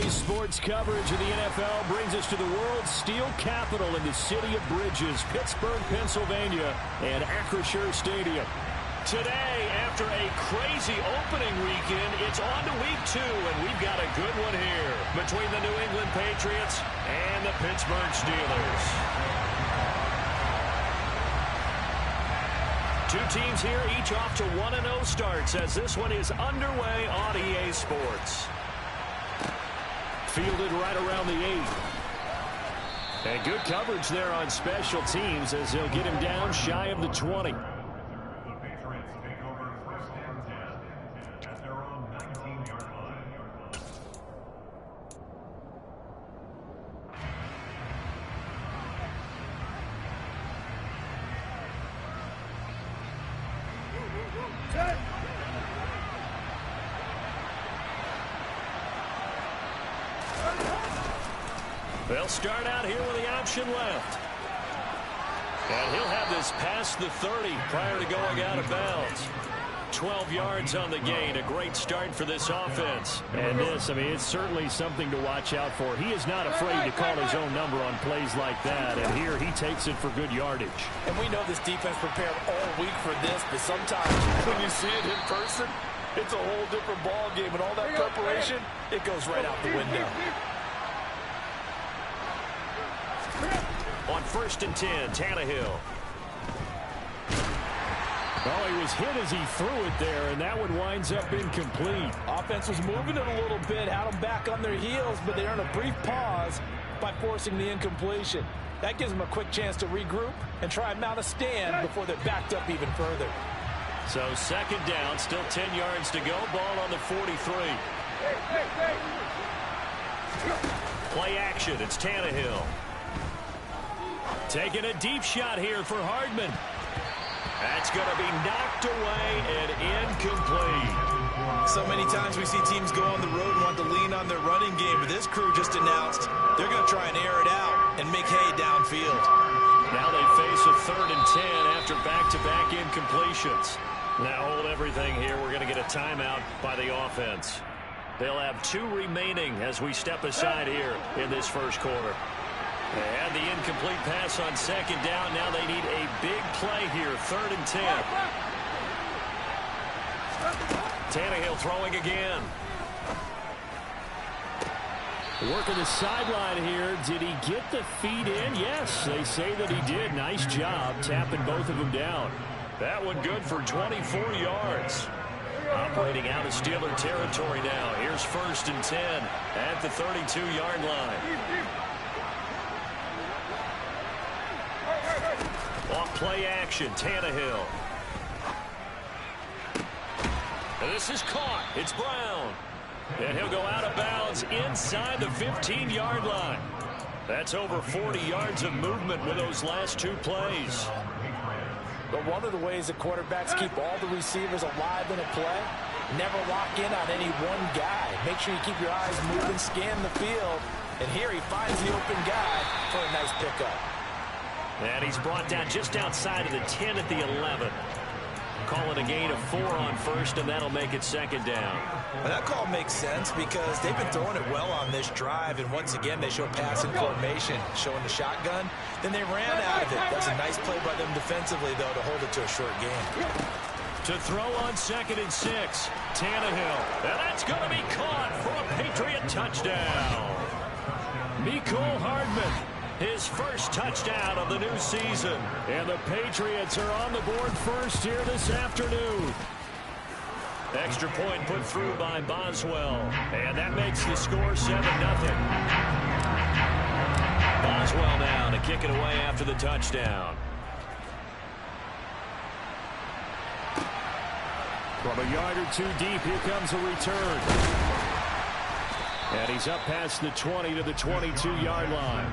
Today's sports coverage of the NFL brings us to the world's steel capital in the city of bridges, Pittsburgh, Pennsylvania, and Acrisure Stadium. Today, after a crazy opening weekend, it's on to week 2, and we've got a good one here between the New England Patriots and the Pittsburgh Steelers. Two teams here, each off to 1-0 starts as this one is underway on EA Sports. Fielded right around the 8. And good coverage there on special teams as they'll get him down shy of the 20. They'll start out here with the option left. And he'll have this past the 30 prior to going out of bounds. 12 yards on the gain. A great start for this offense. And this, I mean, it's certainly something to watch out for. He is not afraid to call his own number on plays like that. And here he takes it for good yardage. And we know this defense prepared all week for this, but sometimes when you see it in person, it's a whole different ball game. And all that preparation, it goes right out the window. On 1st and 10, Tannehill. Oh, he was hit as he threw it there, and that one winds up incomplete. Offense was moving it a little bit, had them back on their heels, but they earned a brief pause by forcing the incompletion. That gives them a quick chance to regroup and try and mount a stand before they're backed up even further. So 2nd down, still 10 yards to go, ball on the 43. Play action, it's Tannehill. Taking a deep shot here for Hardman. That's going to be knocked away and incomplete. So many times we see teams go on the road and want to lean on their running game, but this crew just announced they're going to try and air it out and make hay downfield. Now they face a 3rd and 10 after back-to-back incompletions. Now hold everything here. We're going to get a timeout by the offense. They'll have 2 remaining as we step aside here in this first quarter. And the incomplete pass on 2nd down. Now they need a big play here. 3rd and 10. Tannehill throwing again. Working the sideline here. Did he get the feet in? Yes, they say that he did. Nice job tapping both of them down. That one good for 24 yards. Operating out of Steeler territory now. Here's 1st and 10 at the 32-yard line. Off play action, Tannehill. And this is caught. It's Brown. And he'll go out of bounds inside the 15-yard line. That's over 40 yards of movement with those last 2 plays. But one of the ways that quarterbacks keep all the receivers alive in a play, never lock in on any one guy. Make sure you keep your eyes moving, scan the field. And here he finds the open guy for a nice pickup. And he's brought down just outside of the 10 at the 11. Calling a gain of 4 on 1st, and that'll make it 2nd down. Well, that call makes sense because they've been throwing it well on this drive, and once again they show passing formation, showing the shotgun. Then they ran out of it. That's a nice play by them defensively, though, to hold it to a short game. To throw on 2nd and 6, Tannehill. And that's going to be caught for a Patriot touchdown. Mecole Hardman. His first touchdown of the new season. And the Patriots are on the board first here this afternoon. Extra point put through by Boswell. And that makes the score 7-0. Boswell now to kick it away after the touchdown. From a yard or 2 deep, here comes a return. And he's up past the 20 to the 22-yard line.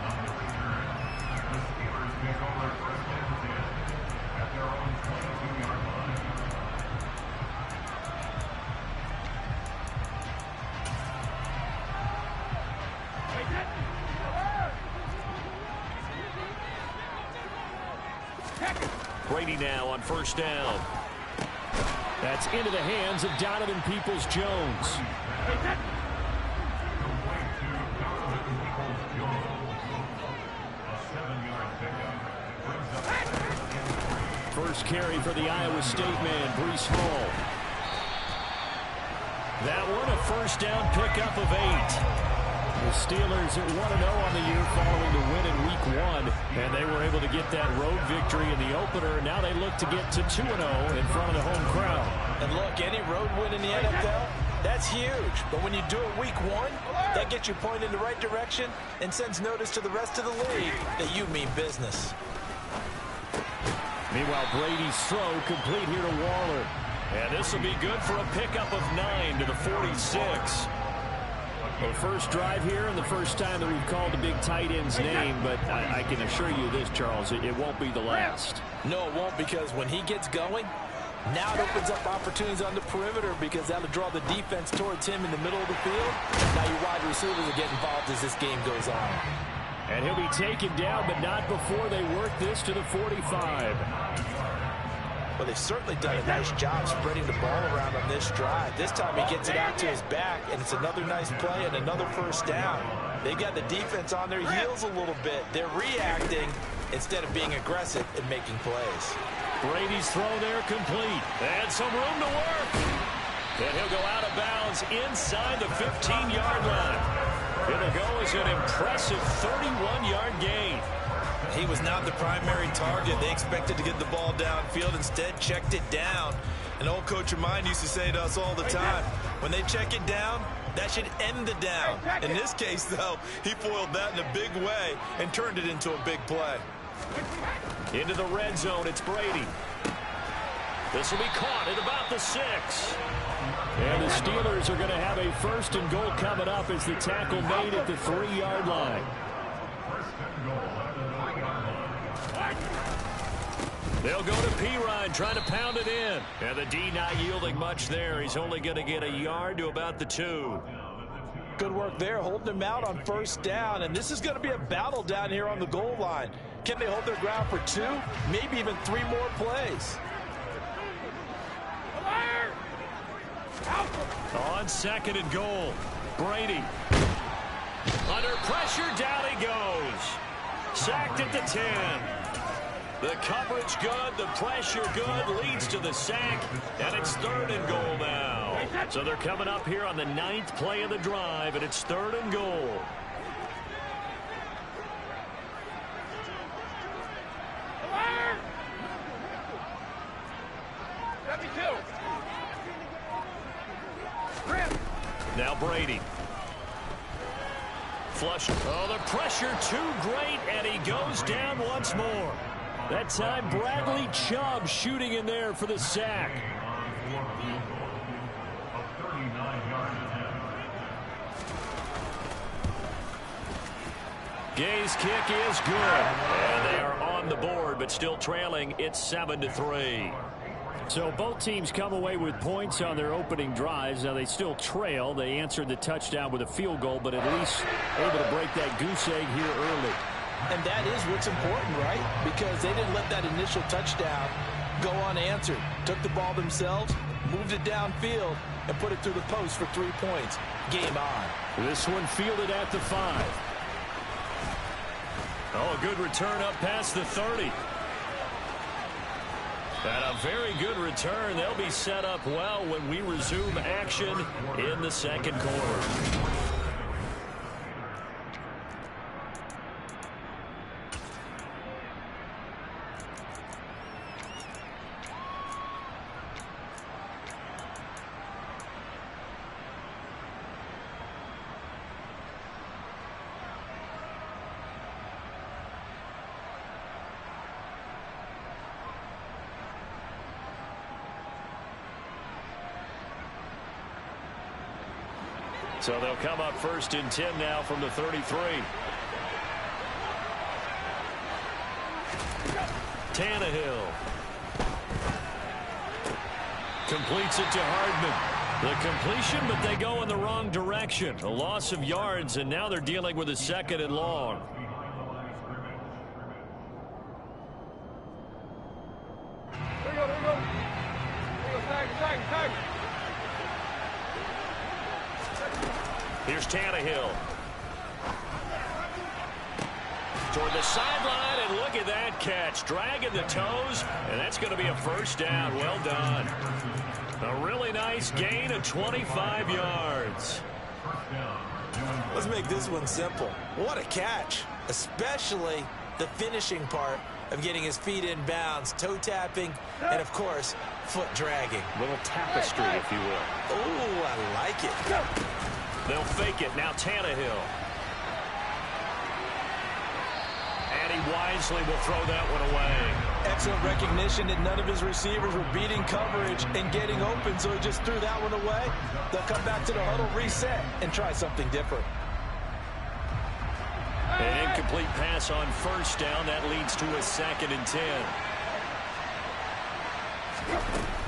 Brady now on 1st down. That's into the hands of Donovan Peoples-Jones. first carry for the Iowa State man, Breece Hall. That one a first down pickup of 8. The Steelers at 1-0 on the year following the win in Week 1, and they were able to get that road victory in the opener. Now they look to get to 2-0 in front of the home crowd. And look, any road win in the NFL, that's huge. But when you do it Week 1, that gets you pointed in the right direction and sends notice to the rest of the league that you mean business. Meanwhile, Brady's throw complete here to Waller. And this will be good for a pickup of 9 to the 46. Well, the first drive here and the first time that we've called the big tight end's name, but I can assure you this, Charles, it won't be the last. No, it won't, because when he gets going, now it opens up opportunities on the perimeter because that'll draw the defense towards him in the middle of the field. Now your wide receivers will get involved as this game goes on. And he'll be taken down, but not before they work this to the 45. Well, they've certainly done a nice job spreading the ball around on this drive. This time he gets it out to his back, and it's another nice play and another first down. They've got the defense on their heels a little bit. They're reacting instead of being aggressive and making plays. Brady's throw there complete. And some room to work. And he'll go out of bounds inside the 15-yard line. It'll go as an impressive 31-yard gain. He was not the primary target. They expected to get the ball downfield. Instead, checked it down. An old coach of mine used to say to us all the time, when they check it down, that should end the down. In this case, though, he foiled that in a big way and turned it into a big play. Into the red zone, it's Brady. This will be caught at about the 6. And the Steelers are going to have a first and goal coming up as the tackle made at the 3-yard line. They'll go to Pirine, trying to pound it in. And the D not yielding much there. He's only going to get a yard to about the 2. Good work there, holding them out on first down. And this is going to be a battle down here on the goal line. Can they hold their ground for 2, maybe even 3 more plays? On second and goal, Brady. Under pressure, down he goes. Sacked at the 10. The coverage good, the pressure good, leads to the sack, and it's 3rd and goal now. So they're coming up here on the 9th play of the drive, and it's 3rd and goal. Now Brady. Flush. Oh, the pressure too great, and he goes down once more. That time, Bradley Chubb shooting in there for the sack. Gay's kick is good. And they are on the board, but still trailing. It's 7-3. So both teams come away with points on their opening drives. Now they still trail. They answered the touchdown with a field goal, but at least able to break that goose egg here early. And that is what's important, right? Because they didn't let that initial touchdown go unanswered. Took the ball themselves, moved it downfield, and put it through the post for 3 points. Game on. This one fielded at the 5. Oh, a good return up past the 30. And a very good return. They'll be set up well when we resume action in the second quarter. So they'll come up 1st and 10 now from the 33. Tannehill. Completes it to Hardman. The completion, but they go in the wrong direction. A loss of yards, and now they're dealing with a 2nd and long. Here we go. Tag. Here's Tannehill. toward the sideline, and look at that catch. Dragging the toes, and that's going to be a first down. Well done. A really nice gain of 25 yards. Let's make this one simple. What a catch, especially the finishing part of getting his feet in bounds, toe tapping, and, of course, foot dragging. Little tapestry, if you will. Oh, I like it. They'll fake it. Now Tannehill. And he wisely will throw that one away. Excellent recognition that none of his receivers were beating coverage and getting open, so he just threw that one away. They'll come back to the huddle, reset, and try something different. An incomplete pass on first down. That leads to a 2nd and 10.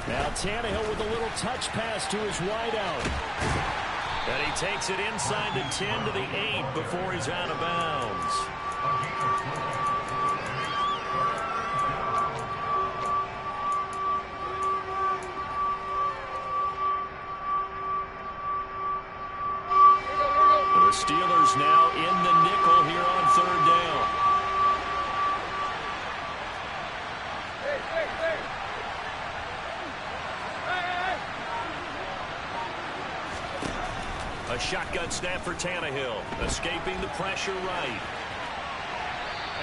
Now Tannehill with a little touch pass to his wideout. And he takes it inside the 10 to the 8 before he's out of bounds. The Steelers now in the nickel here on 3rd down. A shotgun snap for Tannehill, escaping the pressure right.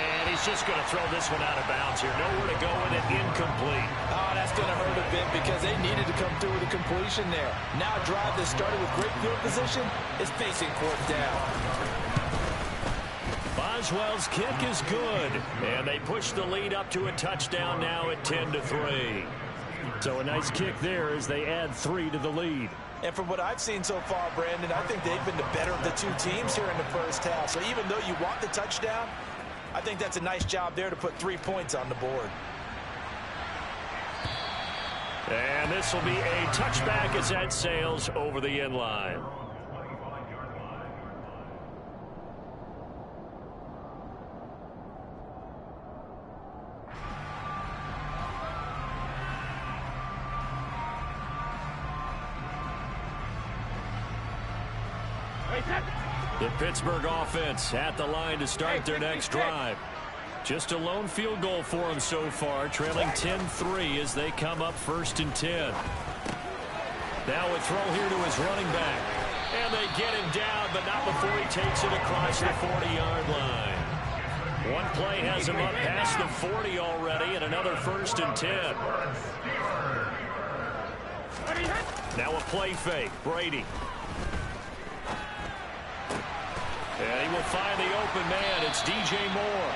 And he's just going to throw this one out of bounds here. Nowhere to go with it, incomplete. Oh, that's going to hurt a bit because they needed to come through with a completion there. Now a drive that started with great field position is facing 4th down. Boswell's kick is good, and they push the lead up to a touchdown now at 10-3. So a nice kick there as they add 3 to the lead. And from what I've seen so far, Brandon, I think they've been the better of the two teams here in the first half. So even though you want the touchdown, I think that's a nice job there to put 3 points on the board. And this will be a touchback as that sails over the end line. The Pittsburgh offense at the line to start their next drive. Just a lone field goal for them so far, trailing 10-3 as they come up 1st and 10. Now a throw here to his running back. And they get him down, but not before he takes it across the 40-yard line. One play has him up past the 40 already, and another 1st and 10. Now a play fake. Brady. And he will find the open man. It's DJ Moore.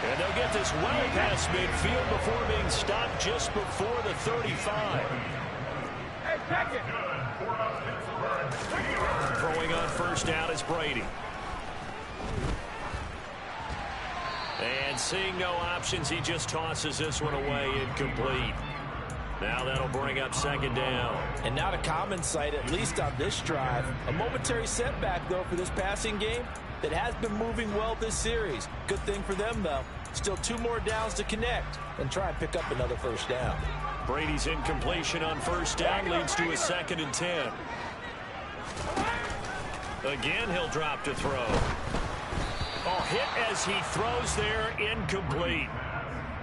And they'll get this well past midfield before being stopped just before the 35. Throwing on 1st down is Brady. And seeing no options, he just tosses this one away, incomplete. Now that'll bring up 2nd down. And not a common sight, at least on this drive. A momentary setback, though, for this passing game that has been moving well this series. Good thing for them, though. Still 2 more downs to connect and try and pick up another 1st down. Brady's incompletion on 1st down leads to a 2nd and 10. Again, he'll drop to throw. Oh, hit as he throws there, incomplete.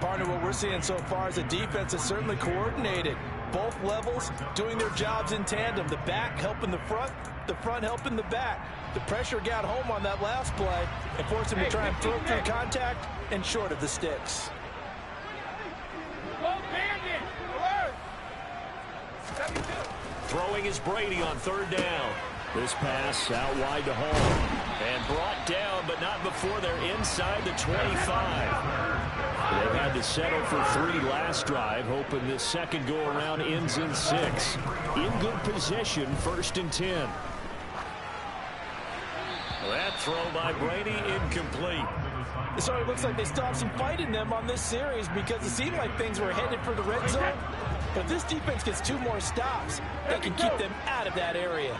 Partner, what we're seeing so far is the defense is certainly coordinated. Both levels doing their jobs in tandem. The back helping the front helping the back. The pressure got home on that last play and forced him to try and throw through contact and short of the sticks. Throwing is Brady on 3rd down. This pass out wide to Hall. And brought down, but not before they're inside the 25. They've had to settle for 3 last drive, hoping this second go-around ends in 6. In good position, 1st and 10. That throw by Brady, incomplete. So it looks like they still have some fight in them on this series because it seemed like things were headed for the red zone. But if this defense gets 2 more stops, they can keep them out of that area.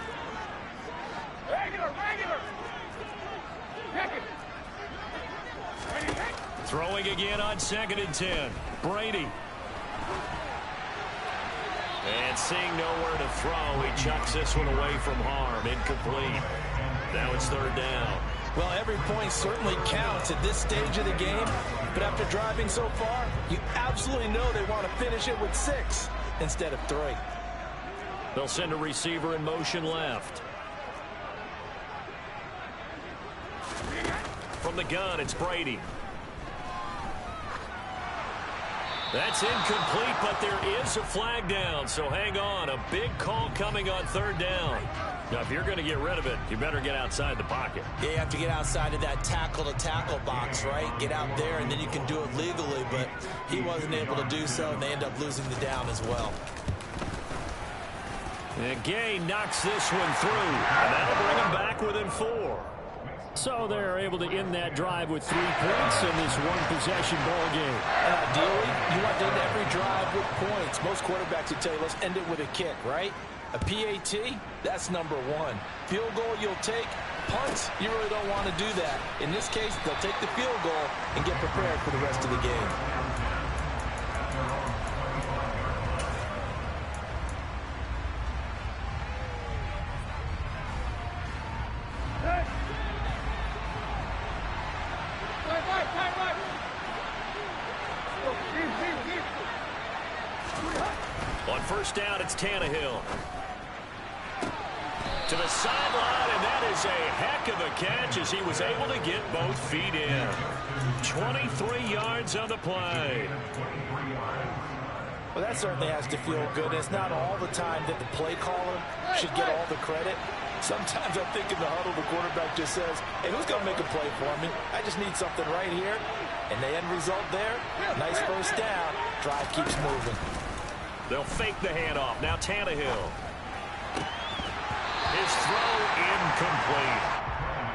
Throwing again on 2nd and 10. Brady. And seeing nowhere to throw, he chucks this one away from harm. Incomplete. Now it's 3rd down. Well, every point certainly counts at this stage of the game, but after driving so far, you absolutely know they want to finish it with 6 instead of 3. They'll send a receiver in motion left. From the gun, it's Brady. That's incomplete, but there is a flag down, so hang on. A big call coming on 3rd down. Now, if you're going to get rid of it, you better get outside the pocket. Yeah, you have to get outside of that tackle-to-tackle box, right? Get out there, and then you can do it legally, but he wasn't able to do so, and they end up losing the down as well. And Gay knocks this one through, and that'll bring them back within 4. So they're able to end that drive with 3 points in this one-possession ball game. And ideally, you want to end every drive with points. Most quarterbacks would tell you, let's end it with a kick, right? A PAT, that's number 1. Field goal you'll take. Punts, you really don't want to do that. In this case, they'll take the field goal and get prepared for the rest of the game. On 1st down, it's Tannehill. To the sideline, and that is a heck of a catch as he was able to get both feet in. 23 yards on the play. Well, that certainly has to feel good. It's not all the time that the play caller should get all the credit. Sometimes I think in the huddle, the quarterback just says, hey, who's going to make a play for me? I just need something right here. And the end result there, nice 1st down. Drive keeps moving. They'll fake the handoff. Now Tannehill. His throw incomplete.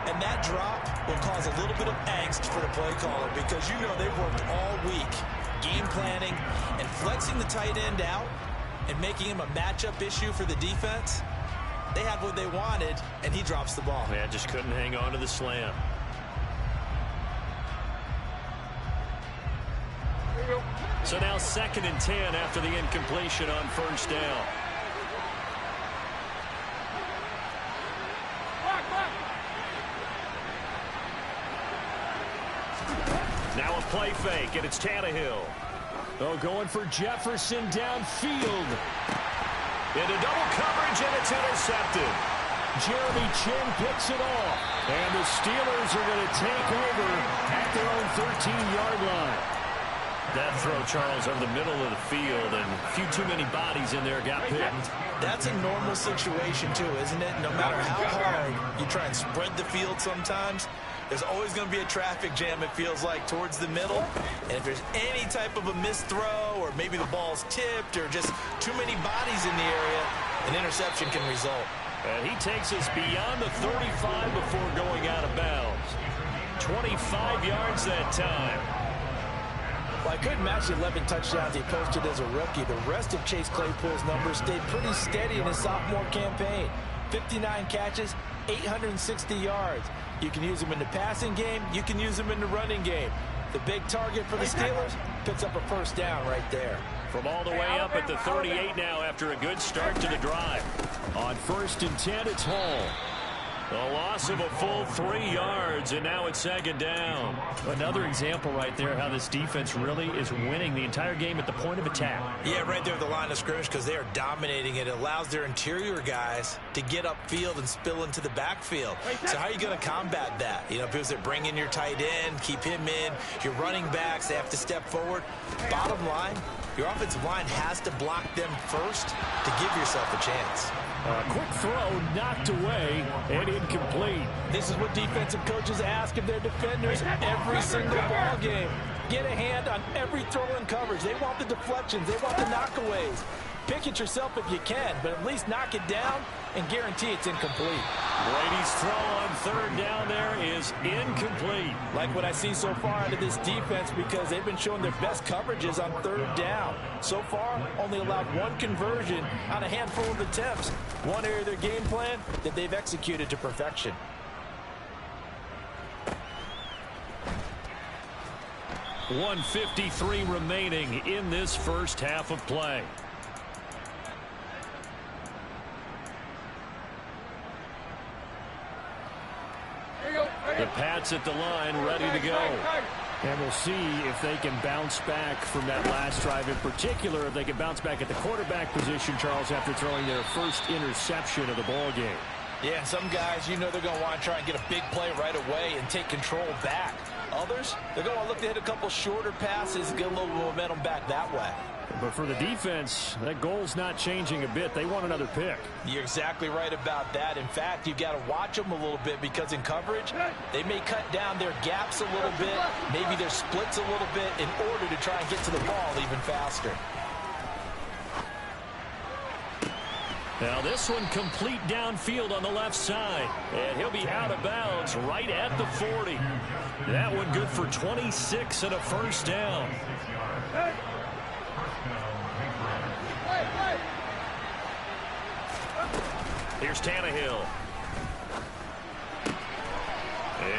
And that drop will cause a little bit of angst for the play caller because you know they've worked all week game planning and flexing the tight end out and making him a matchup issue for the defense. They had what they wanted, and he drops the ball. Yeah, just couldn't hang on to the slam. So now 2nd and 10 after the incompletion on 1st down. Now a play fake, and it's Tannehill. Oh, going for Jefferson downfield. Into double coverage, and it's intercepted. Jeremy Chin picks it off. And the Steelers are going to take over at their own 13-yard line. That throw, Charles, over the middle of the field, and a few too many bodies in there got picked. That's a normal situation, too, isn't it? No matter how hard you try and spread the field sometimes, there's always going to be a traffic jam, it feels like, towards the middle. And if there's any type of a missed throw or maybe the ball's tipped or just too many bodies in the area, an interception can result. And he takes us beyond the 35 before going out of bounds. 25 yards that time. Well, I couldn't match the 11 touchdowns he posted as a rookie. The rest of Chase Claypool's numbers stayed pretty steady in his sophomore campaign. 59 catches, 860 yards. You can use him in the passing game. You can use him in the running game. The big target for the Steelers picks up a 1st down right there. From all the way up at the 38 now after a good start to the drive. On 1st and 10, it's Hall. A loss of a full 3 yards, and now it's 2nd down. Another example right there how this defense really is winning the entire game at the point of attack. Yeah, right there at the line of scrimmage because they are dominating it. It allows their interior guys to get upfield and spill into the backfield. So how are you going to combat that? You know, because they bring in your tight end, keep him in. Your running backs, they have to step forward. Bottom line, your offensive line has to block them first to give yourself a chance. A quick throw knocked away and incomplete. This is what defensive coaches ask of their defenders every single ball game. Get a hand on every throw in coverage. They want the deflections. They want the knockaways. Pick it yourself if you can, but at least knock it down and guarantee it's incomplete. Brady's throw on 3rd down there is incomplete. Like what I see so far out of this defense because they've been showing their best coverages on 3rd down. So far, only allowed 1 conversion on a handful of attempts. One area of their game plan that they've executed to perfection. .153 remaining in this first half of play. The Pats at the line, ready to go. And we'll see if they can bounce back from that last drive in particular, if they can bounce back at the quarterback position, Charles, after throwing their first interception of the ball game. Yeah, and some guys, you know they're going to want to try and get a big play right away and take control back. Others, they're going to look to hit a couple shorter passes and get a little momentum back that way. But for the defense, that goal's not changing a bit. They want another pick. You're exactly right about that. In fact, you've got to watch them a little bit because in coverage, they may cut down their gaps a little bit, maybe their splits a little bit in order to try and get to the ball even faster. Now this one complete downfield on the left side. And he'll be out of bounds right at the 40. That one good for 26 and a first down. Here's Tannehill.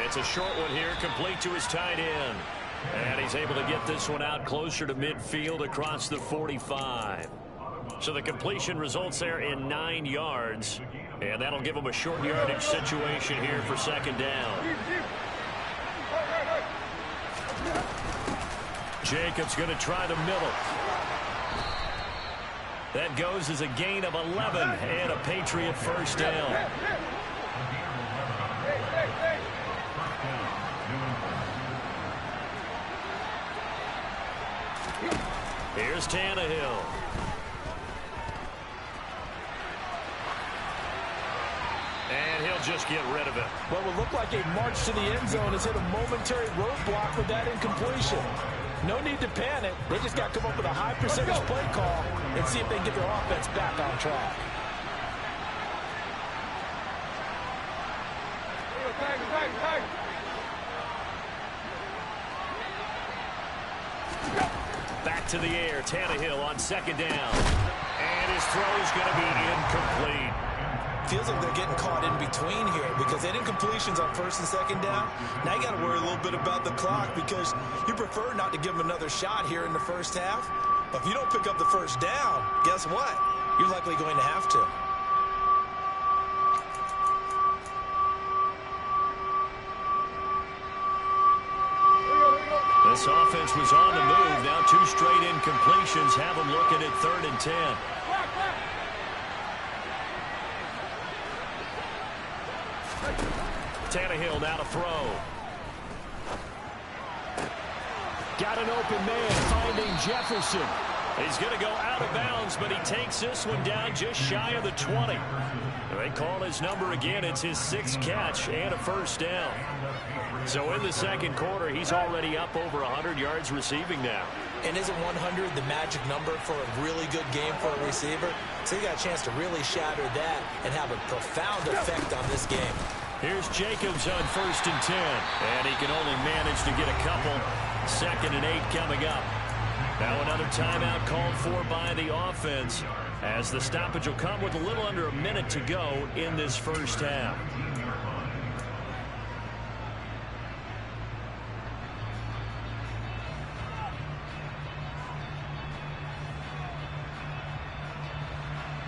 It's a short one here, complete to his tight end. And he's able to get this one out closer to midfield across the 45. So the completion results there in 9 yards. And that'll give him a short yardage situation here for second down. Jacobs going to try the middle. That goes as a gain of 11 and a Patriot first down. Here's Tannehill. And he'll just get rid of it. What would look like a march to the end zone has hit a momentary roadblock with that incompletion. No need to panic. They just got to come up with a high percentage play call and see if they can get their offense back on track. Back to the air. Tannehill on second down. And his throw is going to be incomplete. Feels like they're getting caught in between here because they did incompletions on first and second down. Now you got to worry a little bit about the clock because you prefer not to give them another shot here in the first half. But if you don't pick up the first down, guess what? You're likely going to have to. This offense was on the move. Now 2 straight incompletions have them looking at 3rd and 10. Tannehill now to throw. Got an open man finding Jefferson. He's going to go out of bounds, but he takes this one down just shy of the 20. They call his number again. It's his 6th catch and a first down. So in the second quarter, he's already up over 100 yards receiving now. And isn't 100 the magic number for a really good game for a receiver? So you got a chance to really shatter that and have a profound effect on this game. Here's Jacobs on 1st and 10. And he can only manage to get a couple. 2nd and 8 coming up. Now another timeout called for by the offense as the stoppage will come with a little under a minute to go in this first half.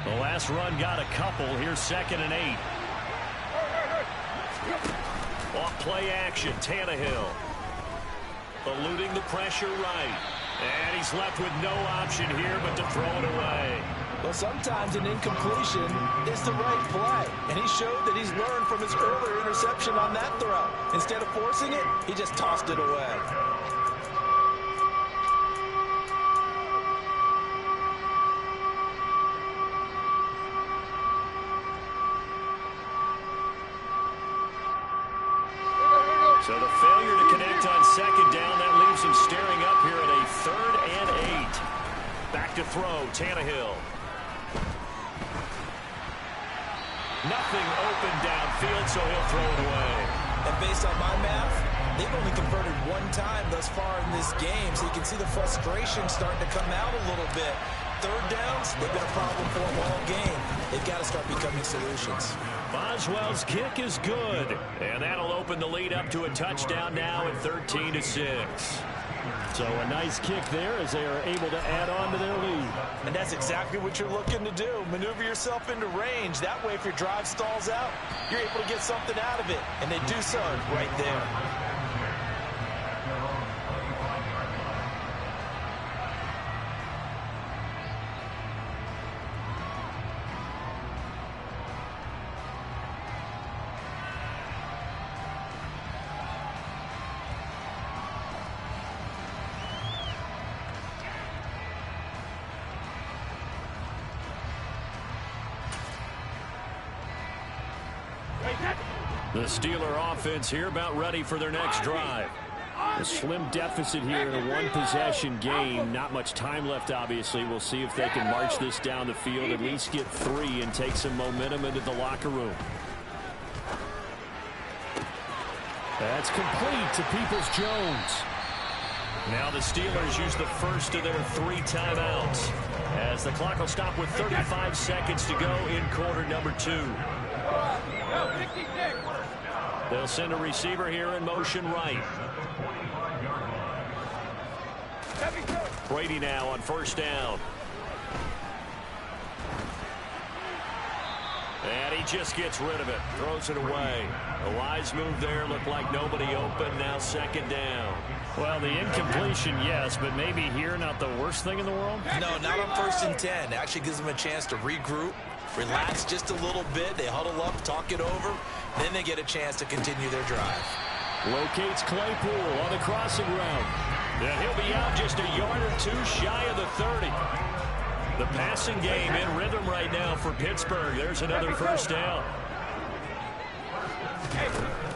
The last run got a couple. Here's 2nd and 8. Off play action, Tannehill. Eluding the pressure right. And he's left with no option here but to throw it away. Well, sometimes an incompletion is the right play. And he showed that he's learned from his earlier interception on that throw. Instead of forcing it, he just tossed it away. So the failure to connect on second down, that leaves him staring up here at a 3rd and 8. Back to throw, Tannehill. Nothing open downfield, so he'll throw it away. And based on my math, they've only converted 1 time thus far in this game, so you can see the frustration starting to come out a little bit. 3rd downs, they've been a problem for them all game. They've got to start becoming solutions. Boswell's kick is good, and that'll open the lead up to a touchdown now at 13-6. So a nice kick there as they are able to add on to their lead. And that's exactly what you're looking to do. Maneuver yourself into range. That way, if your drive stalls out, you're able to get something out of it. And they do so right there. The Steeler offense here about ready for their next drive. A slim deficit here in a one-possession game. Not much time left, obviously. We'll see if they can march this down the field, at least get 3 and take some momentum into the locker room. That's complete to Peoples-Jones. Now the Steelers use the first of their 3 timeouts as the clock will stop with 35 seconds to go in quarter number 2. They'll send a receiver here in motion right. Brady now on first down. And he just gets rid of it. Throws it away. A wise move there. Looked like nobody open. Now second down. Well, the incompletion, yes, but maybe here not the worst thing in the world? No, not on 1st and 10. It actually gives them a chance to regroup, relax just a little bit. They huddle up, talk it over. Then they get a chance to continue their drive. Locates Claypool on the crossing route. And he'll be out just a yard or 2 shy of the 30. The passing game in rhythm right now for Pittsburgh. There's another first down.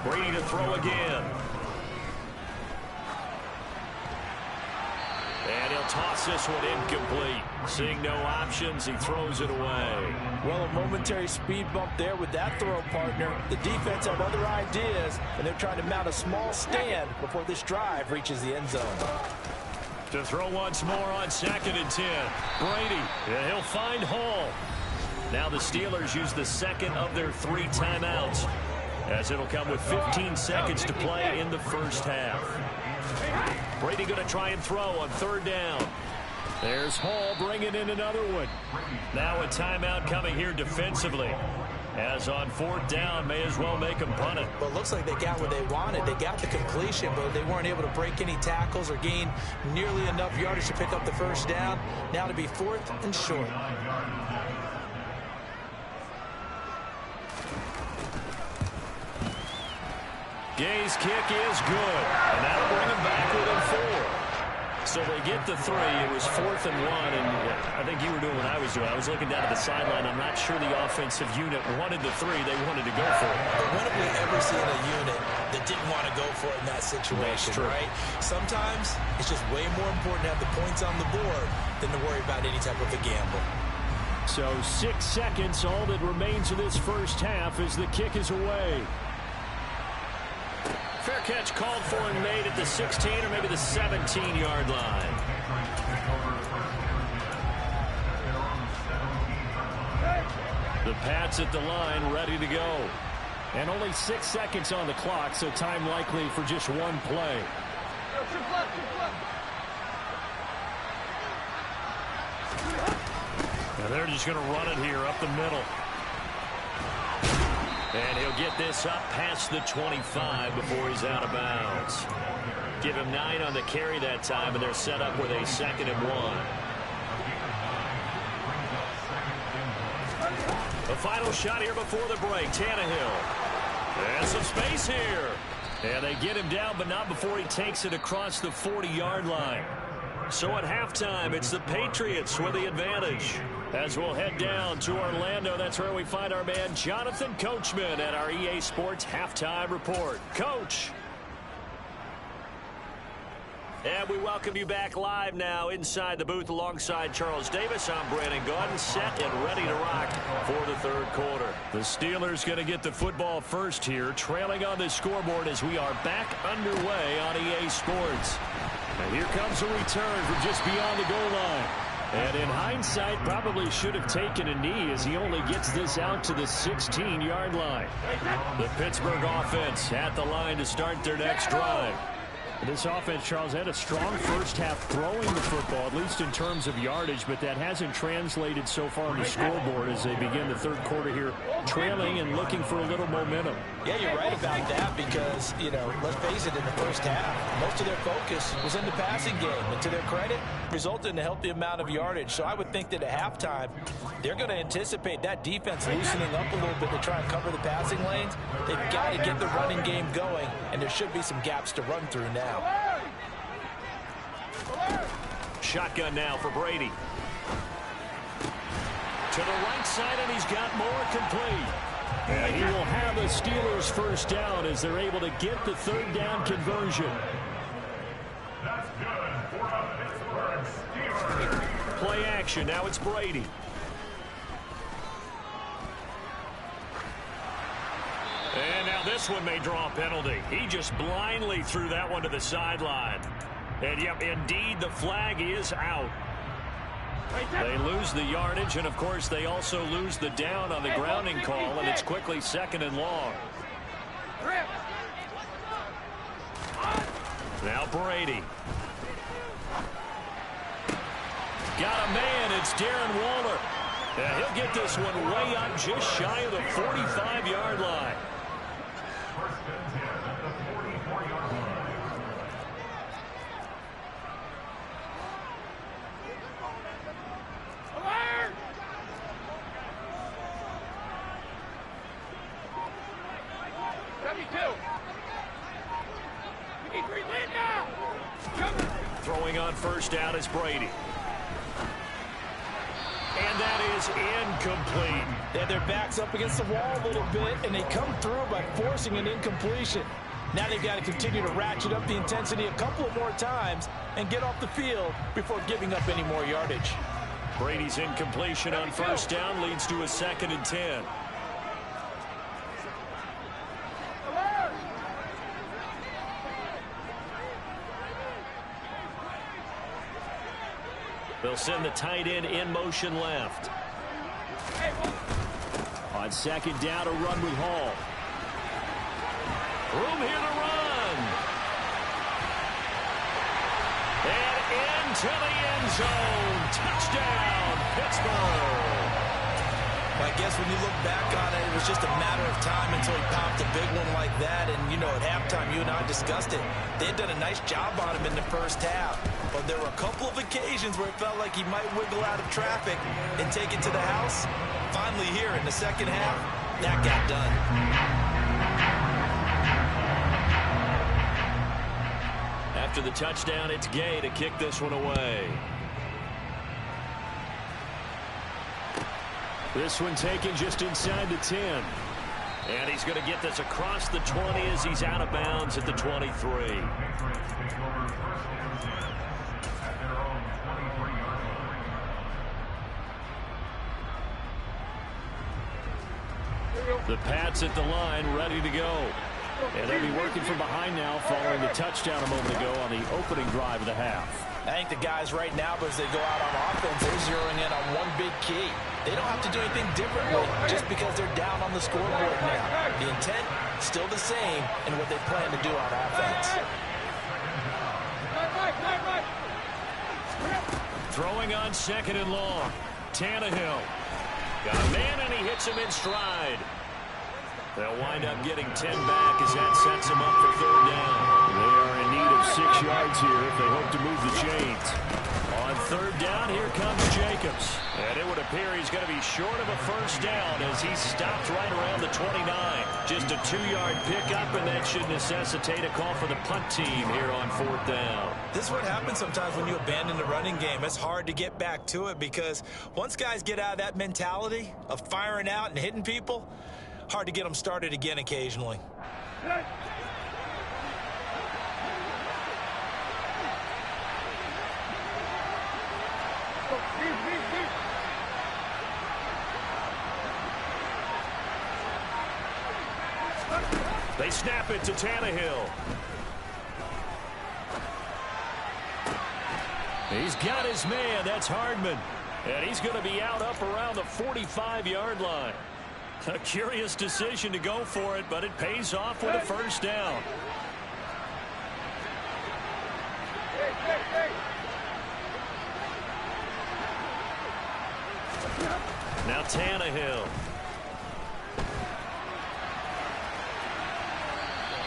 Brady to throw again. And he'll toss this one incomplete. Seeing no options, he throws it away. Well, a momentary speed bump there with that throw, partner. The defense had other ideas, and they're trying to mount a small stand before this drive reaches the end zone. To throw once more on 2nd and 10. Brady, and he'll find Hall. Now the Steelers use the second of their 3 timeouts, as it'll come with 15 seconds to play in the first half. Brady going to try and throw on 3rd down. There's Hall bringing in another one. Now a timeout coming here defensively. As on 4th down, may as well make them punt it. Well, it looks like they got what they wanted. They got the completion, but they weren't able to break any tackles or gain nearly enough yardage to pick up the first down. Now to be 4th and short. Gay's kick is good, and that'll bring him back within 4. So they get the 3. It was 4th and 1, and I think you were doing what I was doing. I was looking down at the sideline. I'm not sure the offensive unit wanted the 3. They wanted to go for it. But when have we ever seen a unit that didn't want to go for it in that situation, right? Sometimes it's just way more important to have the points on the board than to worry about any type of a gamble. So 6 seconds, all that remains of this first half as the kick is away. Fair catch called for and made at the 16 or maybe the 17-yard line. The Pats at the line ready to go. And only 6 seconds on the clock, so time likely for just one play. Now they're just going to run it here up the middle. And he'll get this up past the 25 before he's out of bounds. Give him 9 on the carry that time, and they're set up with a 2nd and 1. The final shot here before the break. Tannehill. And some space here. And they get him down, but not before he takes it across the 40-yard line. So at halftime, it's the Patriots with the advantage. As we'll head down to Orlando, that's where we find our man Jonathan Coachman at our EA Sports Halftime Report. Coach. And we welcome you back live now inside the booth alongside Charles Davis. I'm Brandon Gaudin, set and ready to rock for the 3rd quarter. The Steelers going to get the football first here, trailing on the scoreboard as we are back underway on EA Sports. And here comes a return from just beyond the goal line. And in hindsight, probably should have taken a knee as he only gets this out to the 16-yard line. The Pittsburgh offense at the line to start their next drive. This offense, Charles, had a strong first half throwing the football, at least in terms of yardage, but that hasn't translated so far on the scoreboard as they begin the third quarter here, trailing and looking for a little momentum. Yeah, you're right about that because, let's face it, in the first half, most of their focus was in the passing game. And to their credit, resulted in a healthy amount of yardage. So I would think that at halftime, they're going to anticipate that defense loosening up a little bit to try and cover the passing lanes. They've got to get the running game going, and there should be some gaps to run through now. Shotgun now for Brady. To the right side, and he's got more complete. And he will have a Steelers first down as they're able to get the third down conversion. Play action. Now it's Brady. And now this one may draw a penalty. He just blindly threw that one to the sideline. And, yep, indeed, the flag is out. They lose the yardage, and, of course, they also lose the down on the grounding call, and it's quickly 2nd and long. Now Brady. Got a man. It's Darren Waller. And he'll get this one way up just shy of the 45-yard line. Throwing on first down is Brady. And that is incomplete. Yeah, their back's up against the wall a little bit, and they come through by forcing an incompletion. Now they've got to continue to ratchet up the intensity a couple of more times and get off the field before giving up any more yardage. Brady's incompletion on first down leads to a 2nd and 10. They'll send the tight end in motion left. On 2nd down, a run with Hall. Room here to run. And into the end zone. Touchdown, Pittsburgh. I guess when you look back on it, it was just a matter of time until he popped a big one like that. And, at halftime, you and I discussed it. They had done a nice job on him in the first half. But there were a couple of occasions where it felt like he might wiggle out of traffic and take it to the house. Finally here in the second half, that got done. After the touchdown, it's Gay to kick this one away. This one taken just inside the 10. And he's going to get this across the 20 as he's out of bounds at the 23. The Pats at the line, ready to go. And they'll be working from behind now following the touchdown a moment ago on the opening drive of the half. I think the guys right now, as they go out on offense, they're zeroing in on one big key. They don't have to do anything differently just because they're down on the scoreboard now. The intent, still the same in what they plan to do on offense. Throwing on 2nd and long. Tannehill. Got a man, and he hits him in stride. They'll wind up getting 10 back as that sets them up for 3rd down. They are in need of 6 yards here if they hope to move the chains. On 3rd down, here comes Jacobs. And it would appear he's going to be short of a first down as he stopped right around the 29. Just a 2-yard pickup, and that should necessitate a call for the punt team here on 4th down. This is what happens sometimes when you abandon the running game. It's hard to get back to it because once guys get out of that mentality of firing out and hitting people, hard to get them started again occasionally. They snap it to Tannehill. He's got his man. That's Hardman. And he's going to be out up around the 45-yard line. A curious decision to go for it, but it pays off with a first down. Now Tannehill.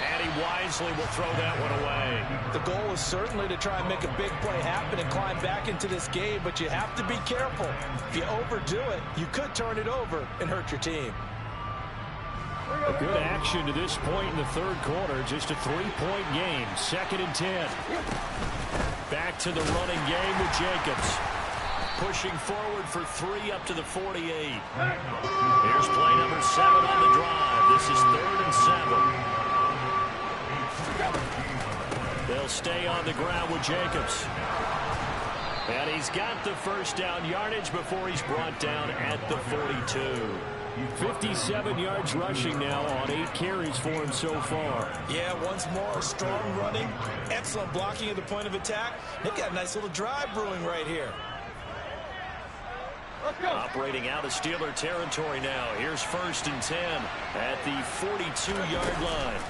And he wisely will throw that one away. The goal is certainly to try and make a big play happen and climb back into this game, but you have to be careful. If you overdo it, you could turn it over and hurt your team. A good action to this point in the third quarter. Just a 3-point game. 2nd and 10. Back to the running game with Jacobs. Pushing forward for 3 up to the 48. Here's play number 7 on the drive. This is 3rd and 7. They'll stay on the ground with Jacobs. And he's got the first down yardage before he's brought down at the 42. 57 yards rushing now on 8 carries for him so far. Yeah, once more, strong running, excellent blocking at the point of attack. They've got a nice little drive brewing right here. Operating out of Steeler territory now. Here's 1st and 10 at the 42-yard line.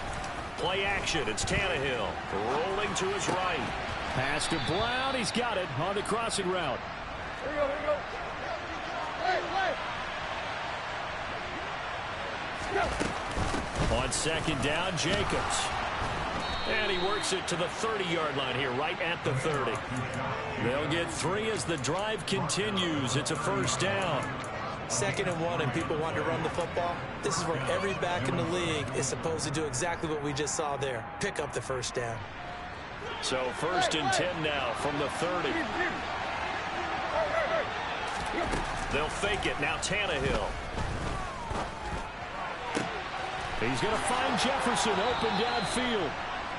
Play action. It's Tannehill rolling to his right. Pass to Brown. He's got it on the crossing route. Here we go, here we go. Hey, On 2nd down, Jacobs. And he works it to the 30-yard line here, right at the 30. They'll get 3 as the drive continues. It's a 1st down. 2nd and 1, and people want to run the football. This is where every back in the league is supposed to do exactly what we just saw there. Pick up the 1st down. So 1st and 10 now from the 30. They'll fake it. Now Tannehill. He's going to find Jefferson open downfield.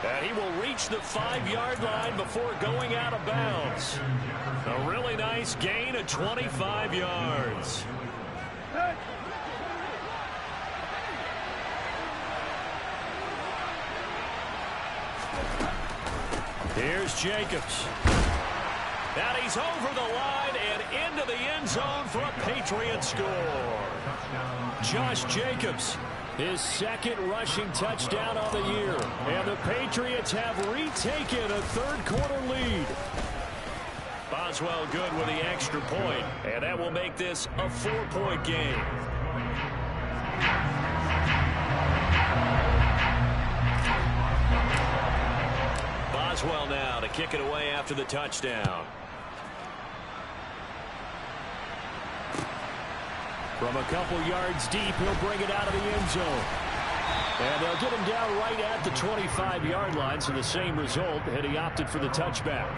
And he will reach the 5-yard line before going out of bounds. A really nice gain of 25 yards. Here's Jacobs. And he's over the line and into the end zone for a Patriot score. Josh Jacobs, his 2nd rushing touchdown on the year. And the Patriots have retaken a third-quarter lead. Boswell good with the extra point, and that will make this a 4-point game. Boswell now to kick it away after the touchdown. From a couple yards deep, he'll bring it out of the end zone. And they'll get him down right at the 25-yard line, so the same result, and he opted for the touchback.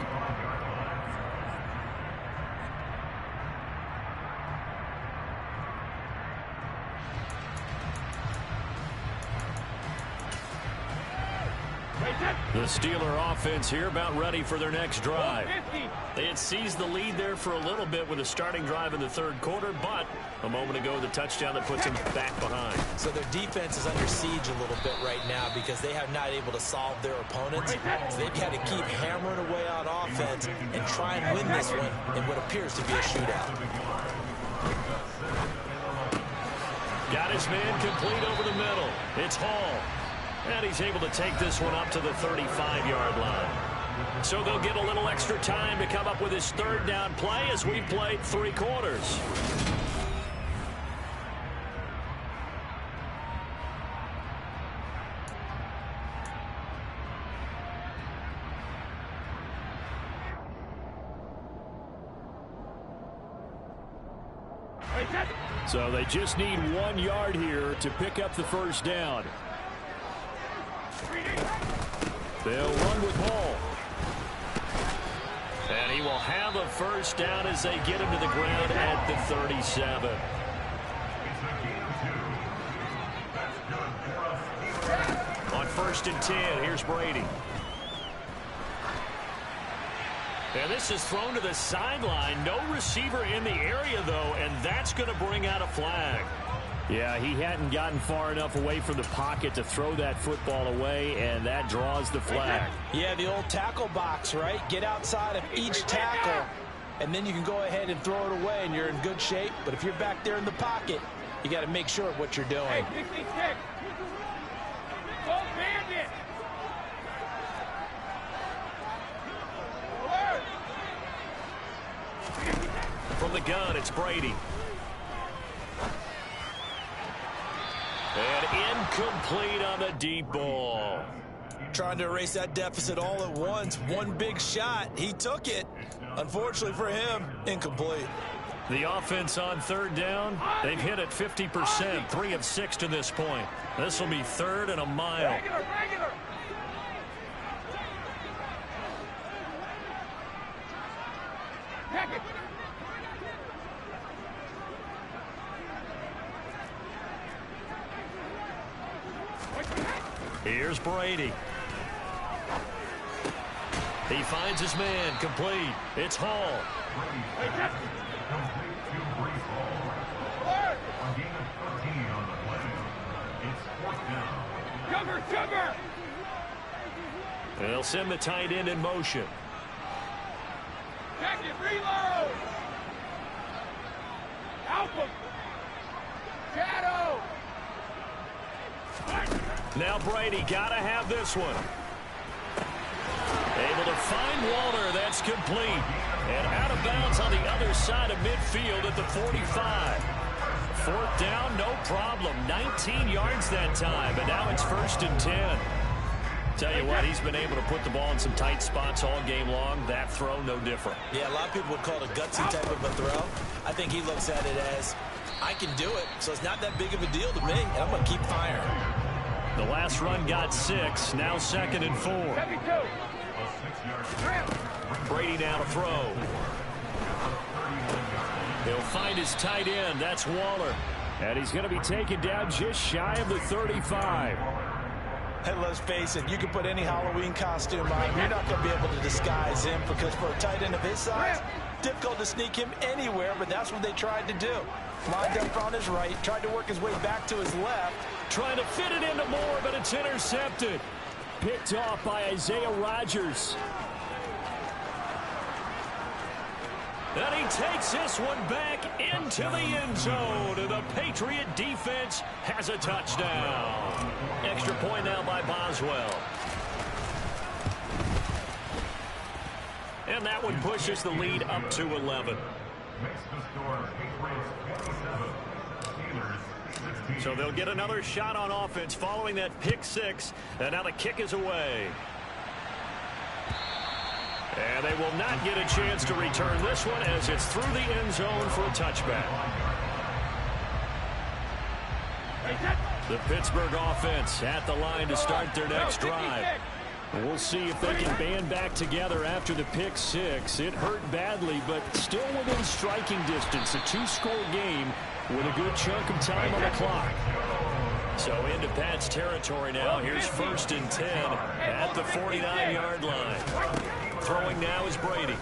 The Steeler offense here about ready for their next drive. They had seized the lead there for a little bit with a starting drive in the third quarter, but a moment ago the touchdown that puts them back behind. So their defense is under siege a little bit right now because they have not able to solve their opponents. So they've had to keep hammering away on offense and try and win this one in what appears to be a shootout. Got his man complete over the middle. It's Hall. And he's able to take this one up to the 35-yard line. So they'll get a little extra time to come up with his 3rd down play as we've played 3 quarters. So they just need 1 yard here to pick up the 1st down. They'll run with Hall. And he will have a 1st down as they get him to the ground at the 37. On 1st and 10, here's Brady. And this is thrown to the sideline. No receiver in the area, though, and that's going to bring out a flag. Yeah, he hadn't gotten far enough away from the pocket to throw that football away, and that draws the flag. Yeah, the old tackle box, right? Get outside of each tackle, and then you can go ahead and throw it away, and you're in good shape. But if you're back there in the pocket, you got to make sure of what you're doing. Hey, 66. Go bandit. From the gun, it's Brady. And incomplete on the deep ball. Trying to erase that deficit all at once. One big shot. He took it. Unfortunately for him, incomplete. The offense on third down, they've hit it 50%, 3 of 6 to this point. This will be 3rd and a mile. Regular. Heck it. Here's Brady. He finds his man, complete. It's Hall. Sugar! They'll send the tight end in motion. Check it, reload! Alpha! Shadow! Now Brady, gotta have this one. Able to find Walter, that's complete. And out of bounds on the other side of midfield at the 45. 4th down, no problem. 19 yards that time, and now it's 1st and 10. Tell you what, he's been able to put the ball in some tight spots all game long. That throw, no different. Yeah, a lot of people would call it a gutsy type of a throw. I think he looks at it as, I can do it, so it's not that big of a deal to me, and I'm going to keep firing. The last run got 6, now 2nd and 4. 72. Brady now to throw. He'll find his tight end. That's Waller. And he's going to be taken down just shy of the 35. And let's face it, you can put any Halloween costume on. You're not going to be able to disguise him because for a tight end of his size, difficult to sneak him anywhere, but that's what they tried to do. Lined up on his right, tried to work his way back to his left. Trying to fit it into Moore, but it's intercepted. Picked off by Isaiah Rodgers. And he takes this one back into the end zone. And the Patriot defense has a touchdown. Extra point now by Boswell. And that one pushes the lead up to 11. So they'll get another shot on offense following that pick 6. And now the kick is away. And they will not get a chance to return this one as it's through the end zone for a touchback. The Pittsburgh offense at the line to start their next drive. We'll see if they can band back together after the pick 6. It hurt badly, but still within striking distance. A 2-score game with a good chunk of time on the clock. So into Pat's territory now. Here's 1st and 10 at the 49-yard line. Throwing now is Brady.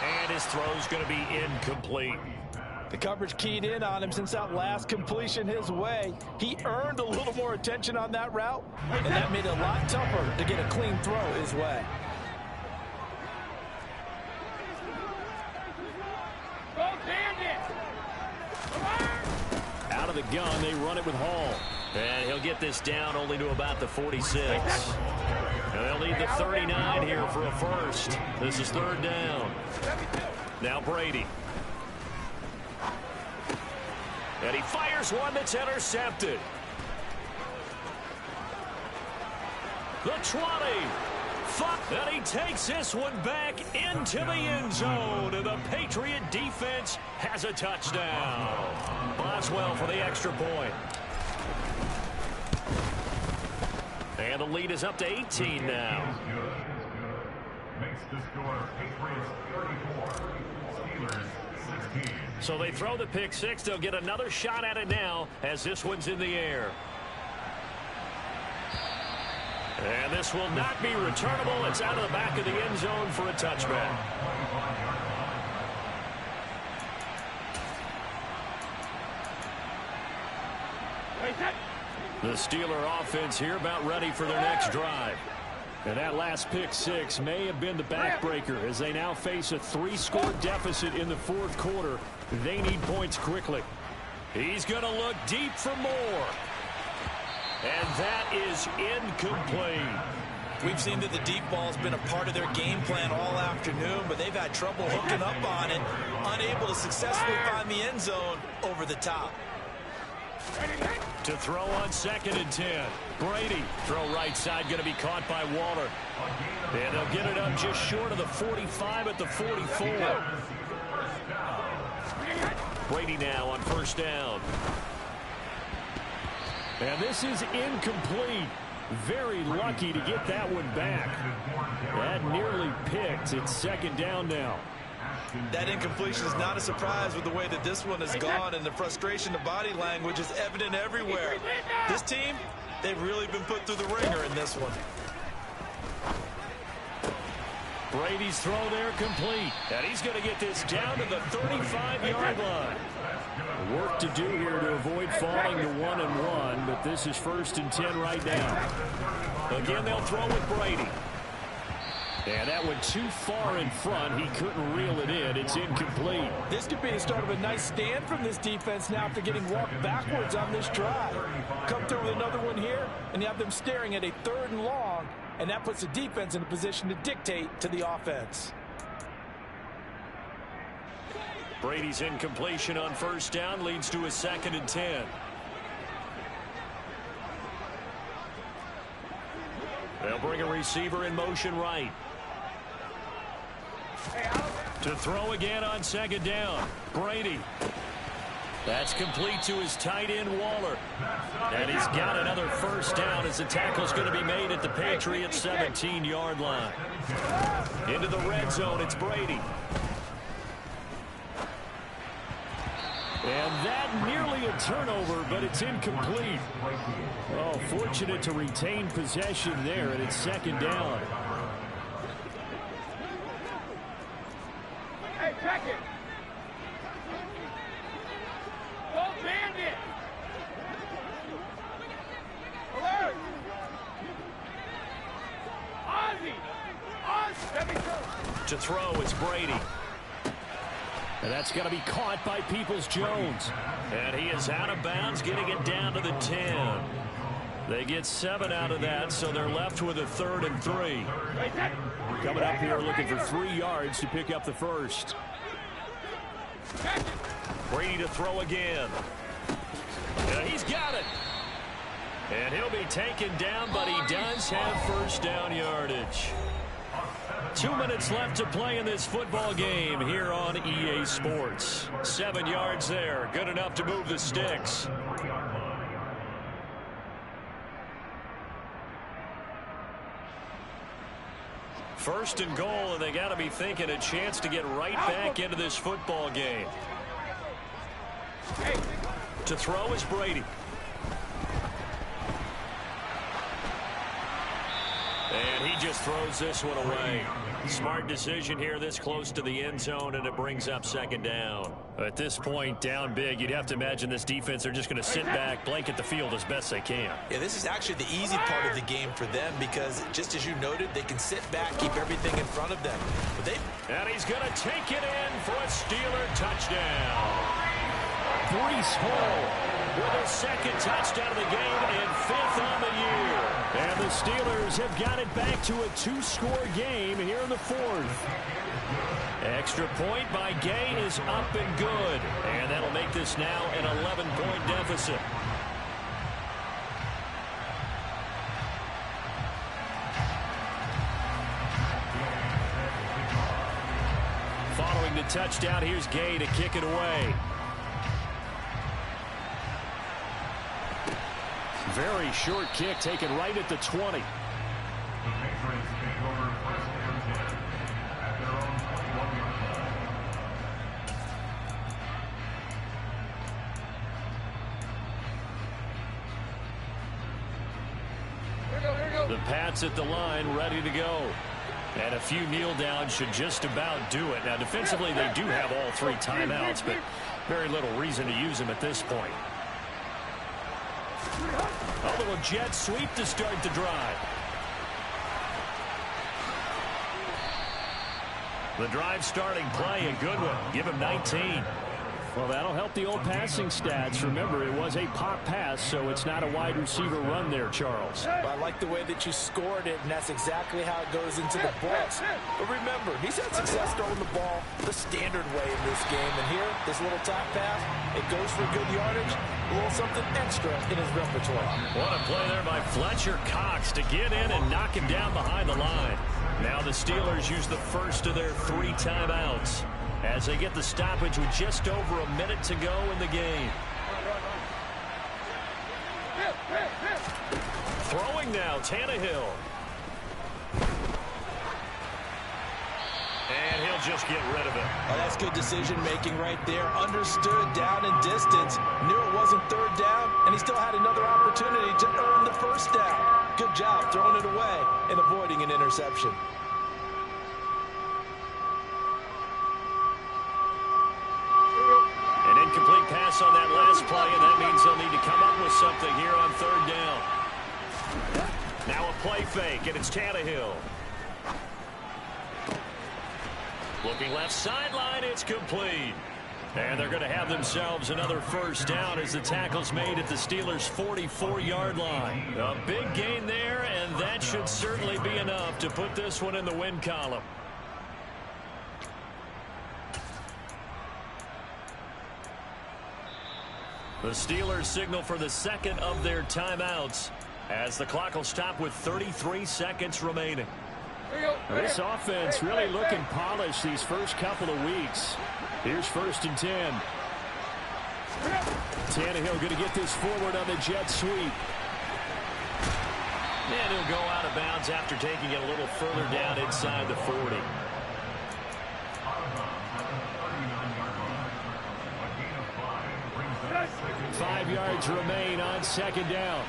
And his throw's going to be incomplete. The coverage keyed in on him since that last completion his way. He earned a little more attention on that route, and that made it a lot tougher to get a clean throw his way. Out of the gun, they run it with Hall. And he'll get this down only to about the 46. And they'll need the 39 here for a first. This is 3rd down. Now Brady. And he fires one that's intercepted. The 20. And he takes this one back into the end zone. And the Patriot defense has a touchdown. Boswell for the extra point. And the lead is up to 18 now. Makes the score Patriots 34, Steelers 16. So they throw the pick 6. They'll get another shot at it now as this one's in the air. And this will not be returnable. It's out of the back of the end zone for a touchback. The Steeler offense here about ready for their next drive. And that last pick 6 may have been the backbreaker as they now face a 3-score deficit in the 4th quarter. They need points quickly. He's going to look deep for more. And that is incomplete. We've seen that the deep ball's been a part of their game plan all afternoon, but they've had trouble hooking up on it, unable to successfully find the end zone over the top. To throw on 2nd and 10. Brady, throw right side, going to be caught by Waller. And they'll get it up just short of the 45 at the 44. Brady now on 1st down. And this is incomplete. Very lucky to get that one back. That nearly picked. It's 2nd down now. That incompletion is not a surprise with the way that this one has gone, and the frustration, the body language is evident everywhere. This team, they've really been put through the ringer in this one. Brady's throw there complete. And he's going to get this down to the 35-yard line. Work to do here to avoid falling to 1-1, but this is 1st and 10 right now. Again, they'll throw with Brady. And that went too far in front. He couldn't reel it in. It's incomplete. This could be the start of a nice stand from this defense now after getting walked backwards on this drive. Come through with another one here, and you have them staring at a 3rd and long, and that puts the defense in a position to dictate to the offense. Brady's incompletion on 1st down leads to a 2nd and 10. They'll bring a receiver in motion right. To throw again on 2nd down. Brady. That's complete to his tight end, Waller. And he's got another 1st down as the tackle's going to be made at the Patriots' 17-yard line. Into the red zone, it's Brady. And that nearly a turnover, but it's incomplete. Oh, fortunate to retain possession there, and it's 2nd down. Hey, check it. Go bandit. Alert. Ozzy. Let me go. To throw, it's Brady. And that's going to be caught by Peoples-Jones. And he is out of bounds, getting it down to the 10. They get 7 out of that, so they're left with a 3rd and 3. Coming up here looking for 3 yards to pick up the 1st. Brady to throw again. And he's got it. And he'll be taken down, but he does have 1st down yardage. 2 minutes left to play in this football game here on EA Sports. 7 yards there. Good enough to move the sticks. First and goal, and they got to be thinking a chance to get right back into this football game. To throw is Brady. And he just throws this one away. Smart decision here this close to the end zone, and it brings up 2nd down. At this point, down big, you'd have to imagine this defense, they're just going to sit back, blanket the field as best they can. Yeah, this is actually the easy part of the game for them because, just as you noted, they can sit back, keep everything in front of them. But and he's going to take it in for a Steeler touchdown. Breece Hall with his 2nd touchdown of the game and 5th on the year. And the Steelers have got it back to a 2-score game here in the 4th. Extra point by Gay is up and good. And that'll make this now an 11-point deficit. Following the touchdown, here's Gay to kick it away. Very short kick taken right at the 20. The Pats at the line, ready to go. And a few kneel downs should just about do it. Now, defensively, they do have all 3 timeouts, but very little reason to use them at this point. A little jet sweep to start the drive. The drive starting play, a good one. Give him 19. Well, that'll help the old passing stats. Remember, it was a pop pass, so it's not a wide receiver run there, Charles. Well, I like the way that you scored it, and that's exactly how it goes into the books. But remember, he's had success throwing the ball the standard way in this game. And here, this little top pass, it goes for good yardage, a little something extra in his repertoire. What a play there by Fletcher Cox to get in and knock him down behind the line. Now the Steelers use the first of their 3 timeouts as they get the stoppage with just over a minute to go in the game. Throwing now, Tannehill. And he'll just get rid of it. Oh, that's good decision-making right there. Understood down and distance. Knew it wasn't third down, and he still had another opportunity to earn the first down. Good job throwing it away and avoiding an interception. An incomplete pass on that last play, and that means they'll need to come up with something here on third down. Now a play fake, and it's Tannehill. Looking left sideline, it's complete. And they're going to have themselves another first down as the tackle's made at the Steelers' 44-yard line. A big gain there, and that should certainly be enough to put this one in the win column. The Steelers signal for the second of their timeouts as the clock will stop with 33 seconds remaining. This offense really looking polished these first couple of weeks. Here's 1st and 10. Tannehill going to get this forward on the jet sweep. And he'll go out of bounds after taking it a little further down inside the 40. Five yards remain on second down.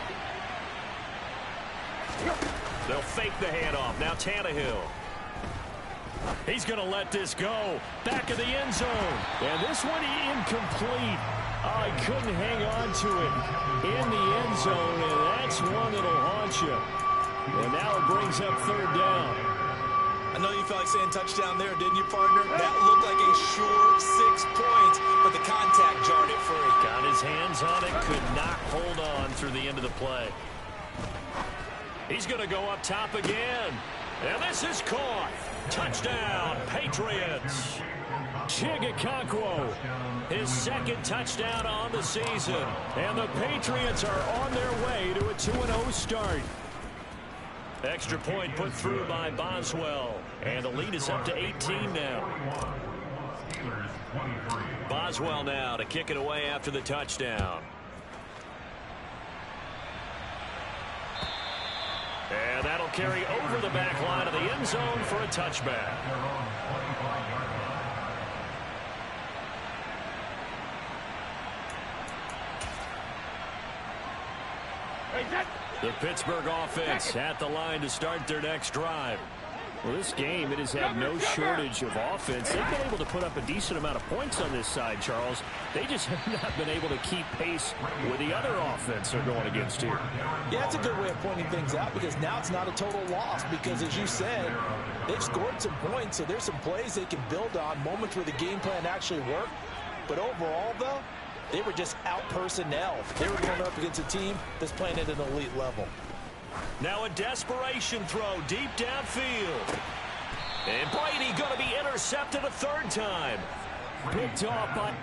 They'll fake the handoff. Now Tannehill. He's going to let this go. Back of the end zone. And this one incomplete. Oh, he couldn't hang on to it in the end zone, and that's one that'll haunt you. And now it brings up third down. I know you felt like saying touchdown there, didn't you, partner? That looked like a sure 6 points, but the contact jarred it free. Got his hands on it, could not hold on through the end of the play. He's going to go up top again. And this is caught. Touchdown, Patriots. Chigakonkwo, His second touchdown on the season. and the Patriots are on their way to a 2-0 start. Extra point put through by Boswell. And the lead is up to 18 now. Boswell now to kick it away after the touchdown. And that'll carry over the back line of the end zone for a touchback. The Pittsburgh offense at the line to start their next drive. Well, this game, it has had no shortage of offense. They've been able to put up a decent amount of points on this side, Charles. They just have not been able to keep pace with the other offense they're going against here. Yeah, that's a good way of pointing things out because now it's not a total loss because, as you said, they've scored some points, so there's some plays they can build on, moments where the game plan actually worked. But overall, though, they were just out-personnel. They were going up against a team that's playing at an elite level. Now a desperation throw deep downfield. And Brady going to be intercepted a third time. Picked off by